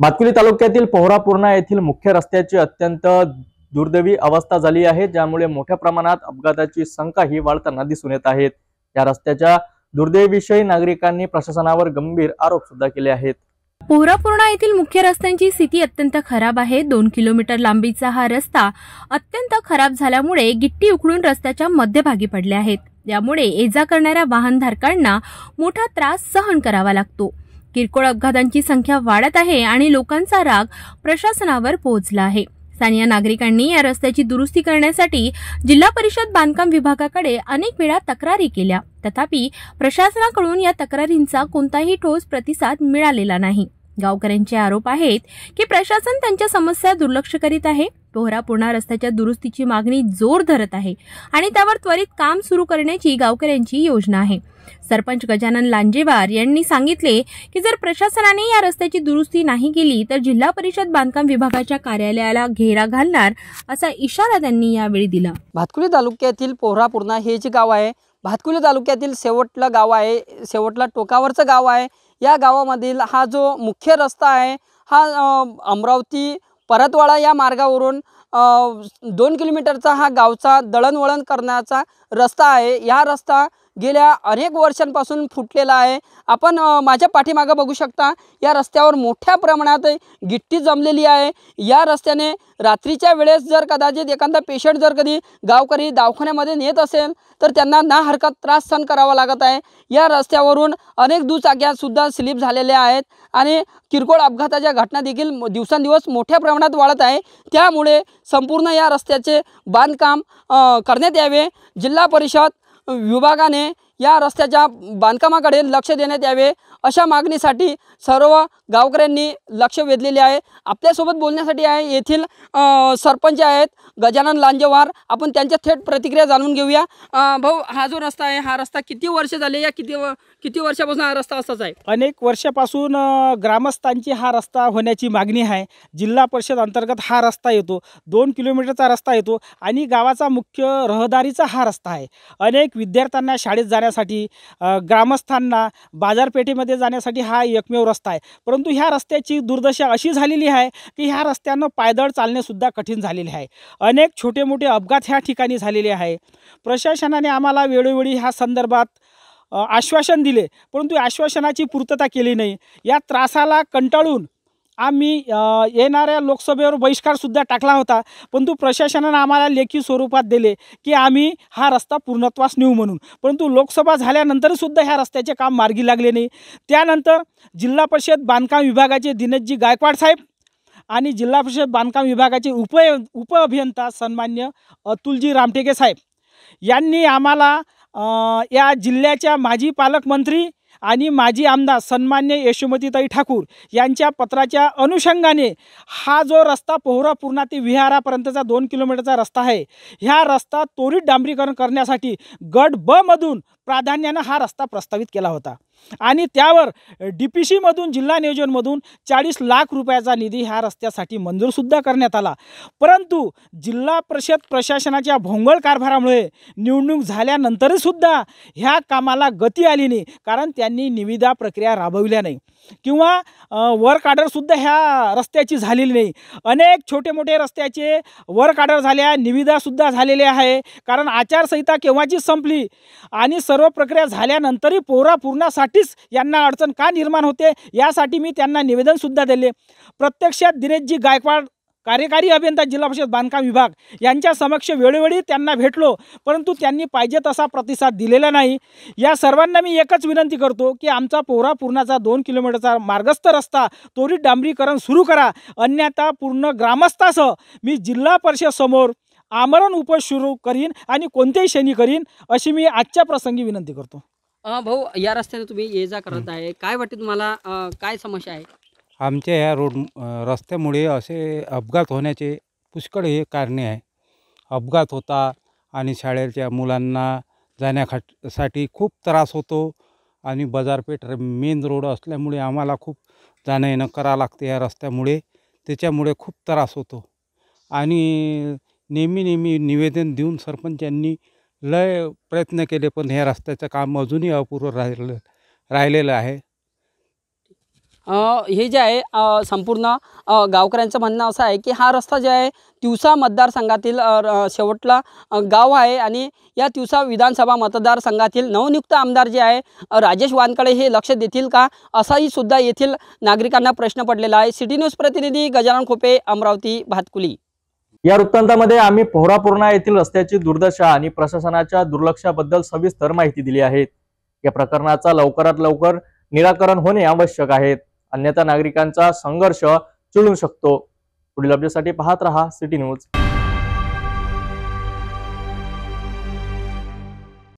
भातकुली तालुक्यातील पोहरापूर्णा येथील मुख्य रस्त्याची अत्यंत दुर्दैवी अवस्था झाली आहे, ज्यामुळे मोठ्या प्रमाणात अपघाताची संख्याही वाढताना दिसून येत आहेत। या रस्त्याच्या दुर्दैवीविषयी नागरिकांनी प्रशासनावर गंभीर आरोप सुद्धा केले आहेत। पोहरापूर्णा येथील मुख्य रस्त्यांची स्थिती अत्यंत खराब आहे। 2 किलोमीटर लांबीचा हा रस्ता अत्यंत खराब झाल्यामुळे गिट्टी उखडून रस्त्याच्या मध्यभागी पडले आहेत। यामुळे ये-जा करणाऱ्या वाहनधारकांना मोठा त्रास सहन करावा लागतो। किरकोळ अपघातांची संख्या वाढत आहे आणि लोकांचा राग प्रशासनावर पोहोचला आहे। स्थानिक नागरिकांनी या रस्त्याची दुरुस्ती करण्यासाठी जिल्हा परिषद बांधकाम विभागाकडे अनेक वेळा तक्रारी केल्या, तथापि प्रशासनाकडून या तक्रारींचा कोणताही ठोस प्रतिसाद मिळालेला नाही। गावकऱ्यांचे आरोप आहेत की प्रशासन त्यांच्या समस्या दुर्लक्ष करीत आहे। पोहरापूर्णा रस्त्याच्या दुरुस्तीची मागणी जोर धरत आहे आणि त्यावर त्वरित काम सुरू करण्याची गावकऱ्यांची योजना आहे। सरपंच गजानन लांजेवार यांनी सांगितले की जर प्रशासनाने या रस्त्याची दुरुस्ती नाही केली तर जिल्हा परिषद बांधकाम विभागाच्या कार्यालयाला घेरा घालणार असा इशारा त्यांनी यावेळी दिला। भातकुली तालुक्यातील पोहरापूर्णा हे जे गाव आहे, भातकुली तालुक्यातील शेवटला गाव आहे, शेवटला टोकावरचं गाव आहे। या गावामधील हा जो मुख्य रस्ता आहे हा अमरावती परतवाडा या मार्गावरून 2 किलोमीटरचा हा गावचा दळणवळण करण्याचा रस्ता आहे। या रस्ता गेल्या अनेक वर्षांपासून फुटलेला आहे। आपण माझ्या पाठीमागे बघू शकता, या रस्त्यावर मोठ्या प्रमाणात गिट्टी जमलेली आहे। या रस्त्याने रात्रीच्या वेळेस जर कदाचित एखादा पेशंट जर कधी गावकरी दवाखान्यामध्ये नेत असेल तर त्यांना ना हरकत त्रास सहन करावा लागत आहे। या रस्त्यावरून अनेक दुचाक्या सुद्धा स्लिप झालेल्या आहेत आणि किरकोळ अपघाताच्या घटना देखील दिवसेंदिवस मोठ्या प्रमाणात वाढत आहे। त्यामुळे संपूर्ण या रस्त्याचे बांधकाम करण्यात यावे। जिल्हा परिषद विभागाने या रस्त्याच्या बांधकामाकडे लक्ष देण्यात यावे अशा मागणीसाठी सर्व गावकऱ्यांनी लक्ष वेधलेले आहे। आपल्यासोबत बोलण्यासाठी आहे येथील सरपंच आहेत गजानन लांजेवार, आपण त्यांच्या थेट प्रतिक्रिया जाणून घेऊया। भाऊ, हा जो रस्ता आहे हा रस्ता किती वर्ष झाले, या किती वर्षापासून हा रस्ता असाच आहे? अनेक वर्षापासून ग्रामस्थांची हा रस्ता होण्याची मागणी आहे। जिल्हा परिषद अंतर्गत हा रस्ता येतो, 2 किलोमीटरचा रस्ता येतो आणि गावाचा मुख्य रहदारीचा हा रस्ता आहे। अनेक विद्यार्थ्यांना शाळेत जाण्यासाठी, ग्रामस्थांना बाजारपेठेमध्ये जाण्यासाठी हा एकमेव रस्ता आहे। परंतु ह्या रस्त्याची दुर्दशा अशी झालेली आहे की ह्या रस्त्यानं पायदळ चालणेसुद्धा कठीण झालेले आहे। अनेक छोटे मोठे अपघात ह्या ठिकाणी झालेले आहे। प्रशासनाने आम्हाला वेळोवेळी ह्या संदर्भात आश्वासन दिले, परंतु आश्वासनाची पूर्तता केली नाही। या त्रासाला कंटाळून आम्ही येणाऱ्या लोकसभेवर बहिष्कारसुद्धा टाकला होता, परंतु प्रशासनाने आम्हाला लेखी स्वरूपात दिले की आम्ही हा रस्ता पूर्णत्वास नेऊ म्हणून। परंतु लोकसभा झाल्यानंतरसुद्धा ह्या रस्त्याचे काम मार्गी लागले नाही। त्यानंतर जिल्हा परिषद बांधकाम विभागाचे दिनेशजी गायकवाड साहेब आणि जिल्हा परिषद बांधकाम विभागाचे उपअभियंता सन्मान्य अतुलजी रामटेके साहेब यांनी आम्हाला या जिल्ह्याच्या माजी पालकमंत्री आणि माजी आमदार सन्मान्य यशोमतीताई ठाकूर यांच्या पत्राच्या अनुषंगाने हा जो रस्ता पोहरापूर्णा ते विहारापर्यंतचा 2 किलोमीटरचा रस्ता आहे, ह्या रस्ता त्वरित डांबरीकरण करण्यासाठी गट ब मधून प्राधान्याने हा रस्ता प्रस्तावित केला होता आणि त्यावर DPC मधून, जिल्हा नियोजनमधून 40 लाख रुपयाचा निधी ह्या रस्त्यासाठी मंजूरसुद्धा करण्यात आला। परंतु जिल्हा परिषद प्रशासनाच्या भोंगळ कारभारामुळे निवडणूक झाल्यानंतरसुद्धा ह्या कामाला गती आली नाही, कारण त्यांनी निविदा प्रक्रिया राबविल्या नाही किंवा वर्क ऑर्डरसुद्धा ह्या रस्त्याची झालेली नाही। अनेक छोटे मोठे रस्त्याचे वर्क ऑर्डर झाल्या, निविदासुद्धा झालेल्या आहे, कारण आचारसंहिता केव्हाची संपली आणि सर्व प्रक्रिया झाल्यानंतरही पोहरापूर्णासाठीच यांना अडचण का निर्माण होते यासाठी मी त्यांना निवेदनसुद्धा दिले। प्रत्यक्षात दिनेशजी गायकवाड कार्यकारी अभियंता जिल्हा परिषद बांधकाम विभाग यांच्या समक्ष वेळोवेळी त्यांना भेटलो, परंतु त्यांनी पाहिजे तसा प्रतिसाद दिलेला नाही। या सर्वांना मी एकच विनंती करतो की आमचा पोहरापूर्णाचा 2 किलोमीटरचा मार्गस्थ रस्ता त्वरित डांबरीकरण सुरू करा, अन्यथा पूर्ण ग्रामस्थासह मी जिल्हा परिषद समोर आमरण उपोषण सुरू करीन आणि कोणत्याही क्षणी करीन अशी मी आजच्या प्रसंगी विनंती करतो। भाऊ, या रस्त्याने तुम्ही ये जा करत आहे, काय वाटते तुम्हाला, काय समस्या आहे? आमच्या ह्या रस्त्यामुळे असे अपघात होण्याचे पुष्कळ हे कारणे आहे। अपघात होता आणि शाळेच्या मुलांना जाण्यासाठी खूप त्रास होतो आणि बाजारपेठ मेन रोड असल्यामुळे आम्हाला खूप जाणं येणं करावं लागते या रस्त्यामुळे, त्याच्यामुळे खूप त्रास होतो। आणि नेहमी निवेदन देऊन सरपंचांनी लय प्रयत्न केले, पण ह्या रस्त्याचं काम अजूनही अपूर्ण राहिलेलं आहे। हे जे आहे संपूर्ण गावकऱ्यांचं म्हणणं असं आहे की हा रस्ता जे आहे तिवसा मतदारसंघातील शेवटला गाव आहे आणि या तिवसा विधानसभा मतदारसंघातील नवनियुक्त आमदार जे आहे राजेश वानकडे हे लक्ष देतील का, असाही सुद्धा येथील नागरिकांना प्रश्न पडलेला आहे। सिटी न्यूज प्रतिनिधी गजानन खोपे, अमरावती, भातकुली। या वृत्तांतामध्ये आम्ही पोहरापूर्णा येथील रस्त्याची दुर्दशा आणि प्रशासनाच्या दुर्लक्षाबद्दल सविस्तर माहिती दिली आहे। या प्रकरणाचा लवकरात लवकर निराकरण होणे आवश्यक आहे, अन्यथा नागरिकांचा संघर्ष चिळू शकतो। पुढील अपडेटसाठी पाहत रहा सिटी न्यूज।